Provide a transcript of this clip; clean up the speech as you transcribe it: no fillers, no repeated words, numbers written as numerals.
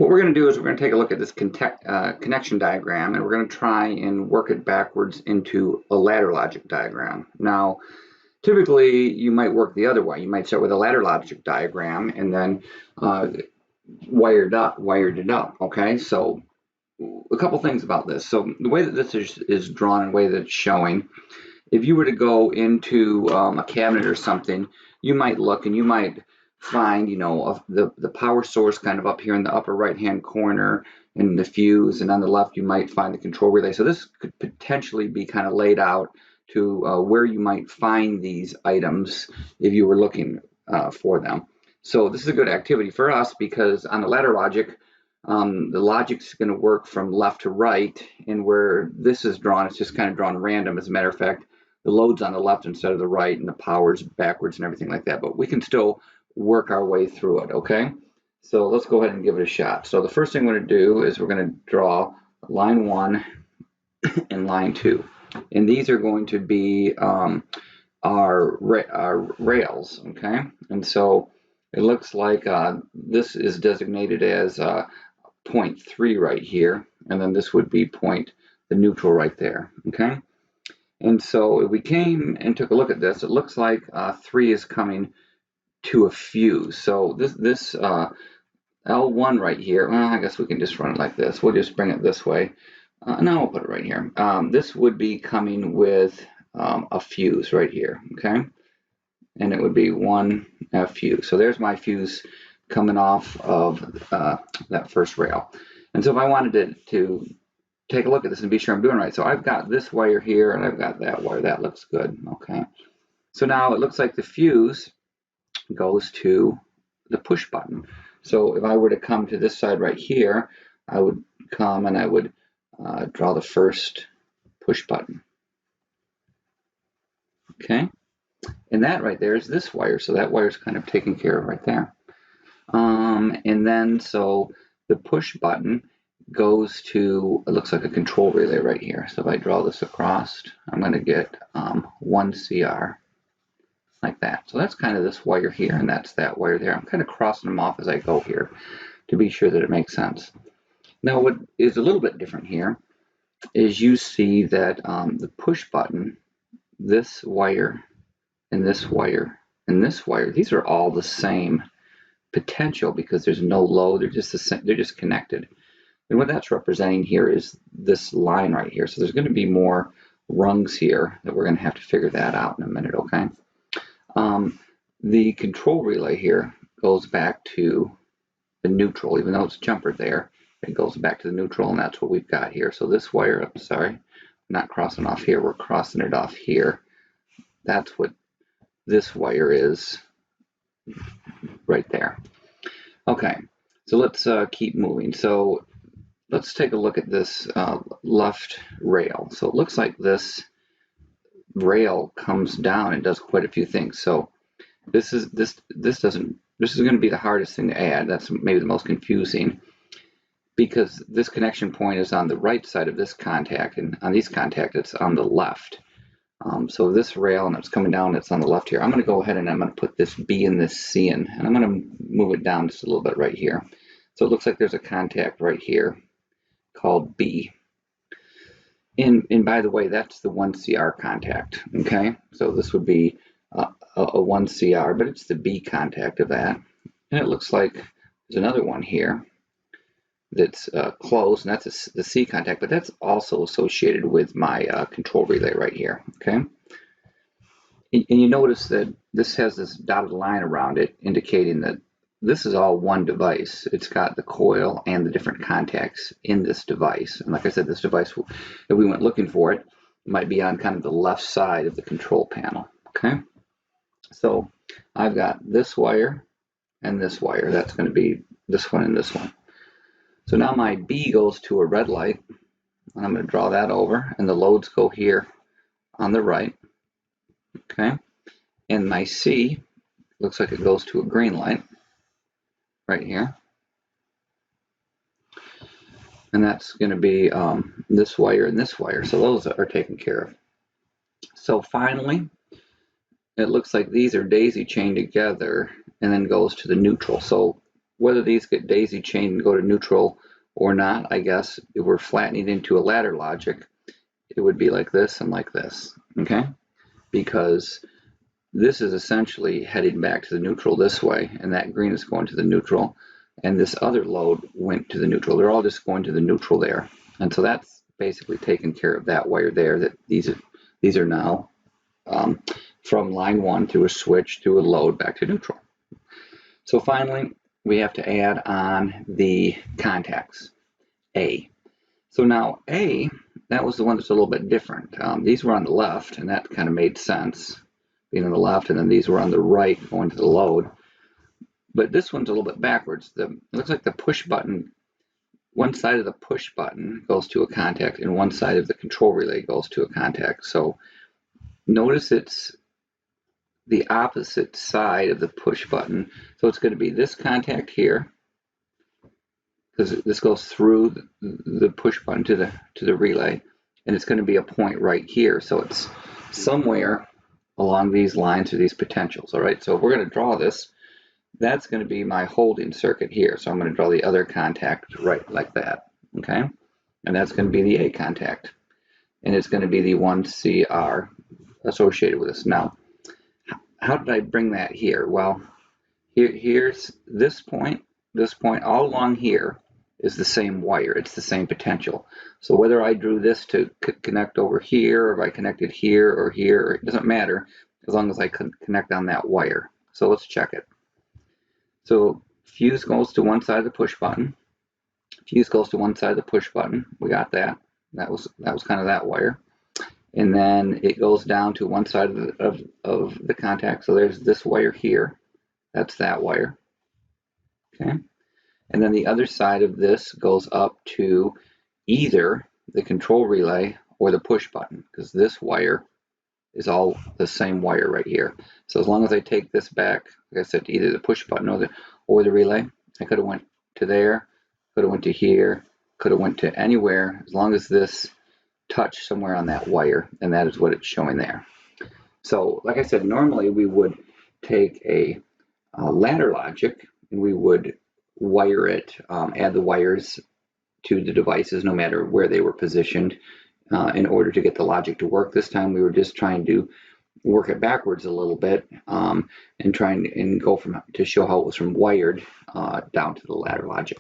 what we're going to do is we're going to take a look at this connection diagram, and we're going to try and work it backwards into a ladder logic diagram. Now, typically, you might work the other way. You might start with a ladder logic diagram and then wired it up, okay? So a couple things about this. So the way that this is drawn and the way that it's showing, if you were to go into a cabinet or something, you might look and you might find, you know, the power source kind of up here in the upper right-hand corner, and the fuse, and on the left you might find the control relay. So this could potentially be kind of laid out to where you might find these items if you were looking for them. So this is a good activity for us because on the ladder logic, the logic's going to work from left to right, and where this is drawn, it's just kind of drawn random. As a matter of fact, the load's on the left instead of the right, and the power's backwards and everything like that, but we can still work our way through it, okay? So let's go ahead and give it a shot. So the first thing we're going to do is we're going to draw line 1 and line 2. And these are going to be our rails, okay? And so it looks like this is designated as point 3 right here, and then this would be the neutral right there, okay? And so if we came and took a look at this, it looks like 3 is coming to a fuse. So this L1 right here, well, I guess we can just run it like this. We'll just bring it this way. Now we'll put it right here. This would be coming with a fuse right here, okay? And it would be one fuse. So there's my fuse coming off of that first rail. And so if I wanted to take a look at this and be sure I'm doing right, so I've got this wire here and I've got that wire. That looks good, okay? So now it looks like the fuse goes to the push button. So if I were to come to this side right here, I would come and I would draw the first push button. Okay, and that right there is this wire, so that wire is kind of taken care of right there. And then so the push button goes to, it looks like a control relay right here. So if I draw this across, I'm going to get 1 CR like that. So that's kind of this wire here, and that's that wire there. I'm kind of crossing them off as I go here to be sure that it makes sense. Now what is a little bit different here is you see that the push button, this wire and this wire and this wire, these are all the same potential because there's no load. They're just connected. And what that's representing here is this line right here. So there's going to be more rungs here that we're going to have to figure that out in a minute, okay? The control relay here goes back to the neutral, even though it's jumpered there. It goes back to the neutral, and that's what we've got here. So this wire, I'm sorry, I'm not crossing off here, we're crossing it off here. That's what this wire is right there. Okay, so let's keep moving. So let's take a look at this left rail. So it looks like this rail comes down and does quite a few things. So this is going to be the hardest thing to add. That's maybe the most confusing, because this connection point is on the right side of this contact, and on these contacts it's on the left. So this rail, and it's coming down, it's on the left here. I'm going to go ahead and I'm going to put this B and this C in, and I'm going to move it down just a little bit right here. So it looks like there's a contact right here called B. And by the way, that's the 1 CR contact, okay? So this would be a 1 CR, but it's the B contact of that. And it looks like there's another one here that's closed, and that's the C contact, but that's also associated with my control relay right here, okay? And you notice that this has this dotted line around it, indicating that this is all one device. It's got the coil and the different contacts in this device. And like I said, this device, if we went looking for it, might be on kind of the left side of the control panel, okay? So I've got this wire and this wire. That's going to be this one and this one. So now my B goes to a red light, and I'm going to draw that over, and the loads go here on the right, okay? And my C looks like it goes to a green light right here. And that's going to be this wire and this wire. So those are taken care of. So finally, it looks like these are daisy chained together and then goes to the neutral. So whether these get daisy chained and go to neutral or not, I guess, if we're flattening into a ladder logic, it would be like this and like this, okay? Because this is essentially heading back to the neutral this way, and that green is going to the neutral, and this other load went to the neutral. They're all just going to the neutral there. And so that's basically taking care of that wire there, that these are now from line 1 through a switch through a load back to neutral. So finally, we have to add on the contacts, A. So now A, that was the one that's a little bit different. These were on the left, and that kind of made sense, being on the left, and then these were on the right going to the load. But this one's a little bit backwards. It looks like the push button, one side of the push button goes to a contact, and one side of the control relay goes to a contact. So notice it's the opposite side of the push button. So it's going to be this contact here, because this goes through the push button to the relay, and it's going to be a point right here. So it's somewhere along these lines or these potentials. All right, so if we're going to draw this, that's going to be my holding circuit here. So I'm going to draw the other contact right like that, okay? And that's going to be the A contact, and it's going to be the 1CR associated with this. Now, how did I bring that here? Well, here's this point, all along here is the same wire. It's the same potential. So whether I drew this to connect over here, or if I connected here or here, it doesn't matter as long as I connect on that wire. So let's check it. So fuse goes to one side of the push button. Fuse goes to one side of the push button. We got that. That was kind of that wire. And then it goes down to one side of the contact. So there's this wire here. That's that wire. Okay. And then the other side of this goes up to either the control relay or the push button, because this wire is all the same wire right here. So as long as I take this back, like I said, to either the push button or the relay, I could have went to there, could have went to here, could have went to anywhere, as long as this touched somewhere on that wire, and that is what it's showing there. So like I said, normally we would take a ladder logic and we would wire it, add the wires to the devices no matter where they were positioned in order to get the logic to work. This time we were just trying to work it backwards a little bit and go to show how it was from wired down to the ladder logic.